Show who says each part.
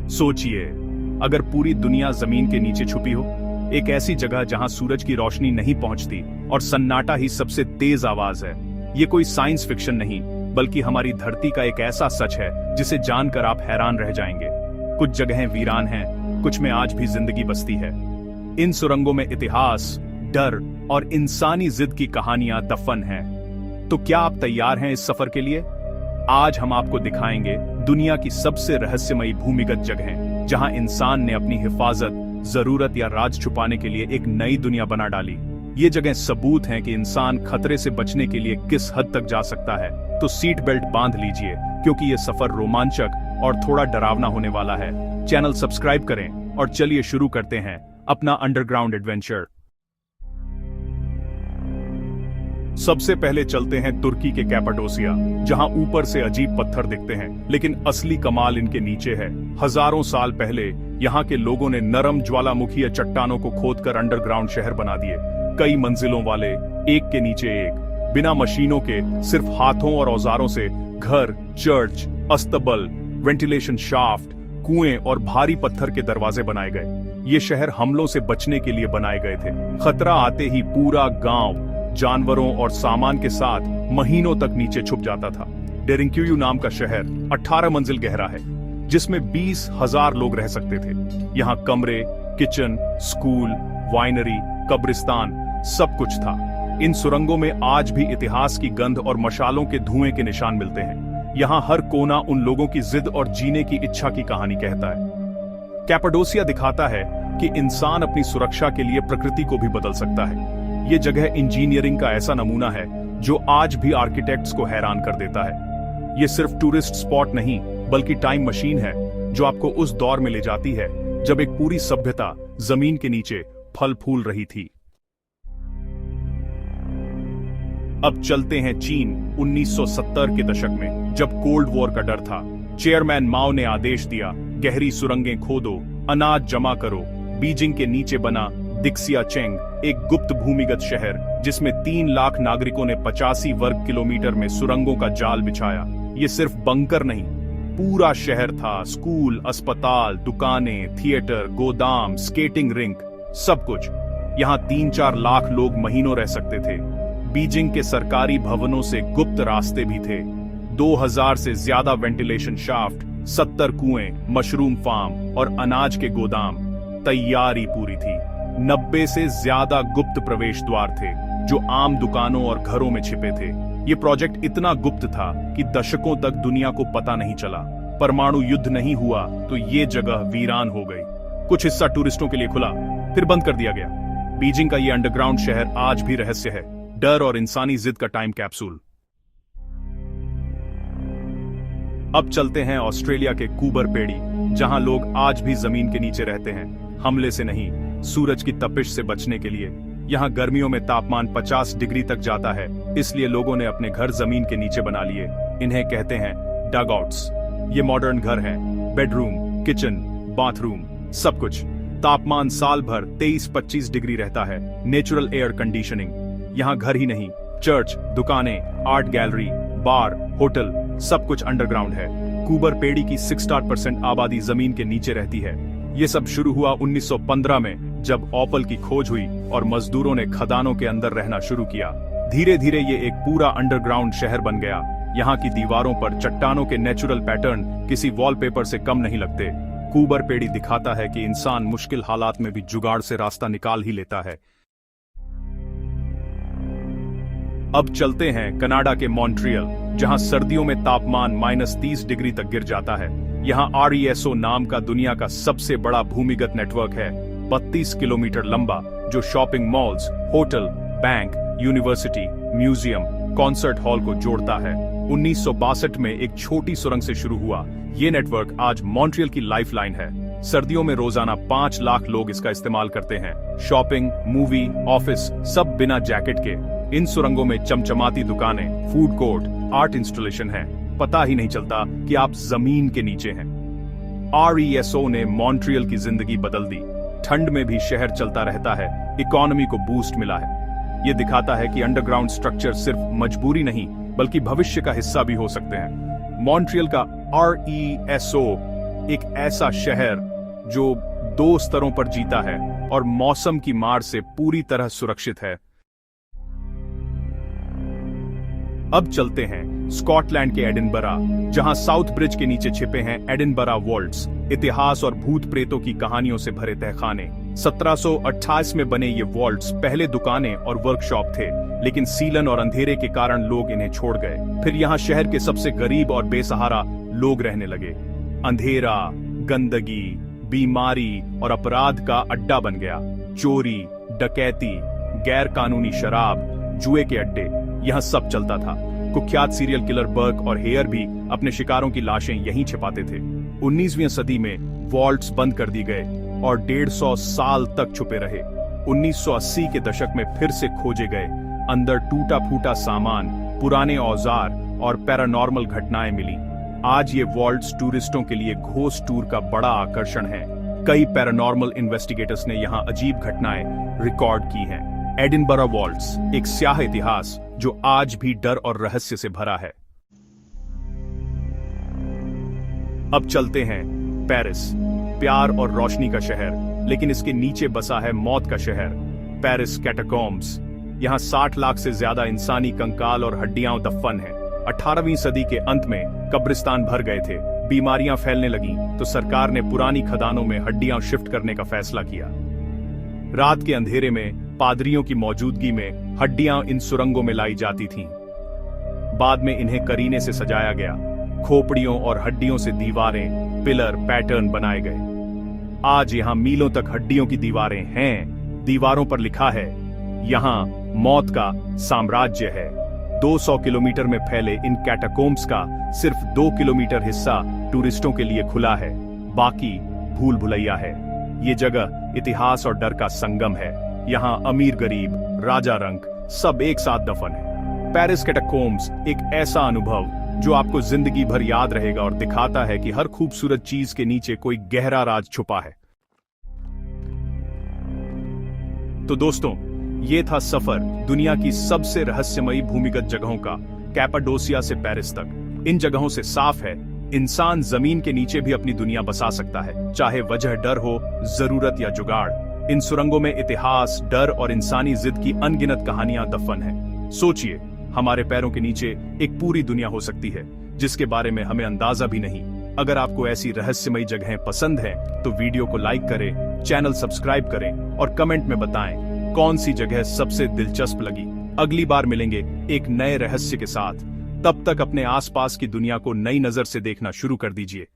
Speaker 1: सोचिए, अगर पूरी दुनिया जमीन के नीचे छुपी हो, एक ऐसी जगह जहां सूरज की रोशनी नहीं पहुंचती और सन्नाटा ही सबसे तेज आवाज है। ये कोई साइंस फिक्शन नहीं, बल्कि हमारी धरती का एक ऐसा सच है जिसे जानकर आप हैरान रह जाएंगे। कुछ जगहें वीरान हैं, कुछ में आज भी जिंदगी बसती है। इन सुरंगों में इतिहास, डर और इंसानी जिद की कहानियां दफन हैं। तो क्या आप तैयार हैं इस सफर के लिए? आज हम आपको दिखाएंगे दुनिया की सबसे रहस्यमयी भूमिगत जगहें, जहां इंसान ने अपनी हिफाजत, जरूरत या राज छुपाने के लिए एक नई दुनिया बना डाली। ये जगह सबूत हैं कि इंसान खतरे से बचने के लिए किस हद तक जा सकता है। तो सीट बेल्ट बांध लीजिए, क्योंकि ये सफर रोमांचक और थोड़ा डरावना होने वाला है। चैनल सब्सक्राइब करें और चलिए शुरू करते हैं अपना अंडरग्राउंड एडवेंचर। सबसे पहले चलते हैं तुर्की के कैपाडोसिया, जहां ऊपर से अजीब पत्थर दिखते हैं, लेकिन असली कमाल इनके नीचे है। हजारों साल पहले यहां के लोगों ने नरम ज्वालामुखी चट्टानों को खोदकर अंडरग्राउंड शहर बना दिए, कई मंजिलों वाले, एक के नीचे एक। बिना मशीनों के, सिर्फ हाथों और औजारों से घर, चर्च, अस्तबल, वेंटिलेशन शाफ्ट, कुएं और भारी पत्थर के दरवाजे बनाए गए। ये शहर हमलों से बचने के लिए बनाए गए थे। खतरा आते ही पूरा गांव जानवरों और सामान के साथ महीनों तक नीचे छुप जाता था। डेरिंक्यूयू नाम का शहर 18 मंजिल गहरा है, जिसमें 20,000 लोग रह सकते थे। यहाँ कमरे, किचन, स्कूल, वाइनरी, कब्रिस्तान, सब कुछ था। इन सुरंगों में आज भी इतिहास की गंध और मशालों के धुएं के निशान मिलते हैं। यहाँ हर कोना उन लोगों की जिद और जीने की इच्छा की कहानी कहता है। कैपाडोसिया दिखाता है कि इंसान अपनी सुरक्षा के लिए प्रकृति को भी बदल सकता है। ये जगह इंजीनियरिंग का ऐसा नमूना है जो आज भी आर्किटेक्ट्स को हैरान कर देता है। ये सिर्फ टूरिस्ट स्पॉट नहीं, बल्कि टाइम मशीन है जो आपको उस दौर में ले जाती है जब एक पूरी सभ्यता जमीन के नीचे फल फूल रही थी। अब चलते हैं चीन 1970 के दशक में, जब कोल्ड वॉर का डर था। चेयरमैन माओ ने आदेश दिया, गहरी सुरंगें खोदो, अनाज जमा करो। बीजिंग के नीचे बना दिक्सियाचेंग, एक गुप्त भूमिगत शहर, जिसमें 3 लाख नागरिकों ने 85 वर्ग किलोमीटर में सुरंगों का जाल बिछाया। ये सिर्फ बंकर नहीं, पूरा शहर था। स्कूल, अस्पताल, दुकानें, थिएटर, गोदाम, स्केटिंग रिंक, सब कुछ। यहाँ 3-4 लाख लोग महीनों रह सकते थे। बीजिंग के सरकारी भवनों से गुप्त रास्ते भी थे। 2000 से ज्यादा वेंटिलेशन शाफ्ट, 70 कुएं, मशरूम फार्म और अनाज के गोदाम। तैयारी पूरी थी। 90 से ज्यादा गुप्त प्रवेश द्वार थे, जो आम दुकानों और घरों में छिपे थे। ये प्रोजेक्ट इतना गुप्त था कि दशकों तक दुनिया को पता नहीं चला। परमाणु युद्ध नहीं हुआ तो ये जगह वीरान हो गई। कुछ हिस्सा टूरिस्टों के लिए खुला, फिर बंद कर दिया गया। बीजिंग का ये अंडरग्राउंड शहर आज भी रहस्य है, डर और इंसानी जिद का टाइम कैप्सूल। अब चलते हैं ऑस्ट्रेलिया के कूबर पेड़ी, जहां लोग आज भी जमीन के नीचे रहते हैं, हमले से नहीं, सूरज की तपिश से बचने के लिए। यहाँ गर्मियों में तापमान 50 डिग्री तक जाता है, इसलिए लोगों ने अपने घर जमीन के नीचे बना लिए। इन्हें कहते हैं डगआउट्स। ये मॉडर्न घर हैं, बेडरूम, किचन, बाथरूम, सब कुछ। तापमान साल भर 23-25 डिग्री रहता है। Natural air conditioning. यहाँ घर ही नहीं, चर्च, दुकानें, आर्ट गैलरी, बार, होटल, सब कुछ अंडरग्राउंड है। कूबर पेड़ी की 68% आबादी जमीन के नीचे रहती है। ये सब शुरू हुआ 1915 में, जब ओपल की खोज हुई और मजदूरों ने खदानों के अंदर रहना शुरू किया। धीरे धीरे ये एक पूरा अंडरग्राउंड शहर बन गया। यहाँ की दीवारों पर चट्टानों के नेचुरल पैटर्न किसी वॉलपेपर से कम नहीं लगते। कूबर पेड़ी दिखाता है कि इंसान मुश्किल हालात में भी जुगाड़ से रास्ता निकाल ही लेता है। अब चलते हैं कनाडा के मॉन्ट्रियल, जहां सर्दियों में तापमान -30 डिग्री तक गिर जाता है। यहाँ RESO नाम का दुनिया का सबसे बड़ा भूमिगत नेटवर्क है, 32 किलोमीटर लंबा, जो shopping malls, hotel, bank, university, museum, concert hall को जोड़ता है। 1962 में एक छोटी सुरंग से शुरू हुआ। ये नेटवर्क आज मॉन्ट्रियल की लाइफलाइन है। सर्दियों में रोजाना 5 लाख लोग इसका इस्तेमाल करते हैं। शॉपिंग, मूवी, ऑफिस, सब बिना जैकेट के। इन सुरंगों में चमचमाती दुकानें, फूड कोर्ट, आर्ट इंस्टॉलेशन है। पता ही नहीं चलता कि आप जमीन के नीचे हैं। RESO ने मॉन्ट्रियल की जिंदगी बदल दी। ठंड में भी शहर चलता रहता है, इकोनॉमी को बूस्ट मिला है। ये दिखाता है कि अंडरग्राउंड स्ट्रक्चर सिर्फ मजबूरी नहीं, बल्कि भविष्य का हिस्सा भी हो सकते हैं। मॉन्ट्रियल का RESO एक ऐसा शहर जो 2 स्तरों पर जीता है और मौसम की मार से पूरी तरह सुरक्षित है। अब चलते हैं स्कॉटलैंड के एडिनबरा, जहां साउथ ब्रिज के नीचे छिपे हैं एडिनबरा वॉल्ट्स, इतिहास और भूत प्रेतों की कहानियों से भरे तहखाने। 1728 में बने ये वॉल्ट्स पहले दुकानें और वर्कशॉप थे, लेकिन सीलन और अंधेरे के कारण लोग इन्हें छोड़ गए। फिर यहाँ शहर के सबसे गरीब और बेसहारा लोग रहने लगे। अंधेरा, गंदगी, बीमारी और अपराध का अड्डा बन गया। चोरी, डकैती, गैर कानूनी शराब, जुए के अड्डे, यहाँ सब चलता था। कुख्यात सीरियल किलर बर्क और हेयर भी अपने शिकारों की लाशें यहीं छिपाते थे। 19वीं सदी में वॉल्ट्स बंद कर दी गए और 150 साल तक छुपे रहे। 1980 के दशक में फिर से खोजे गए। अंदर टूटा फूटा सामान, पुराने औजार और पैरानॉर्मल घटनाएं मिली। आज ये वॉल्ट्स टूरिस्टों के लिए घोस्ट टूर का बड़ा आकर्षण है। कई पैरानॉर्मल इन्वेस्टिगेटर्स ने यहाँ अजीब घटनाएं रिकॉर्ड की हैं। एडिनबरा वॉल्ट्स एक स्याह इतिहास जो आज भी डर और रहस्य से भरा है। अब चलते हैं पेरिस, प्यार और रोशनी का शहर, लेकिन इसके नीचे बसा है मौत का शहर, पेरिस कैटाकॉम्ब्स। यहाँ 60 लाख से ज्यादा इंसानी कंकाल और हड्डियां दफन हैं। 18वीं सदी के अंत में कब्रिस्तान भर गए थे, बीमारियां फैलने लगीं, तो सरकार ने पुरानी खदानों में हड्डियां शिफ्ट करने का फैसला किया। रात के अंधेरे में पादरियों की मौजूदगी में हड्डियां इन सुरंगों में लाई जाती थीं। बाद में इन्हें करीने से सजाया गया। खोपड़ियों और हड्डियों से दीवारें, पिलर, पैटर्न बनाए गए। आज यहां मीलों तक हड्डियों की दीवारें हैं। दीवारों पर लिखा है, यहां मौत का साम्राज्य है। 200 किलोमीटर में फैले इन कैटाकोम्ब्स का सिर्फ 2 किलोमीटर हिस्सा टूरिस्टों के लिए खुला है, बाकी भूल भुलैया है। ये जगह इतिहास और डर का संगम है। यहाँ अमीर गरीब, राजा रंक सब एक साथ दफन है। पेरिस कैटाकोम्ब्स एक ऐसा अनुभव जो आपको जिंदगी भर याद रहेगा और दिखाता है कि हर खूबसूरत चीज के नीचे कोई गहरा राज छुपा है। तो दोस्तों, ये था सफर दुनिया की सबसे रहस्यमयी भूमिगत जगहों का, कैपाडोसिया से पेरिस तक। इन जगहों से साफ है, इंसान जमीन के नीचे भी अपनी दुनिया बसा सकता है, चाहे वजह डर हो, जरूरत या जुगाड़। इन सुरंगों में इतिहास, डर और इंसानी जिद की अनगिनत कहानियां दफन हैं। सोचिए, हमारे पैरों के नीचे एक पूरी दुनिया हो सकती है जिसके बारे में हमें अंदाजा भी नहीं। अगर आपको ऐसी रहस्यमयी जगहें पसंद हैं, तो वीडियो को लाइक करें, चैनल सब्सक्राइब करें और कमेंट में बताएं कौन सी जगह सबसे दिलचस्प लगी। अगली बार मिलेंगे एक नए रहस्य के साथ। तब तक अपने आसपास की दुनिया को नई नजर से देखना शुरू कर दीजिए।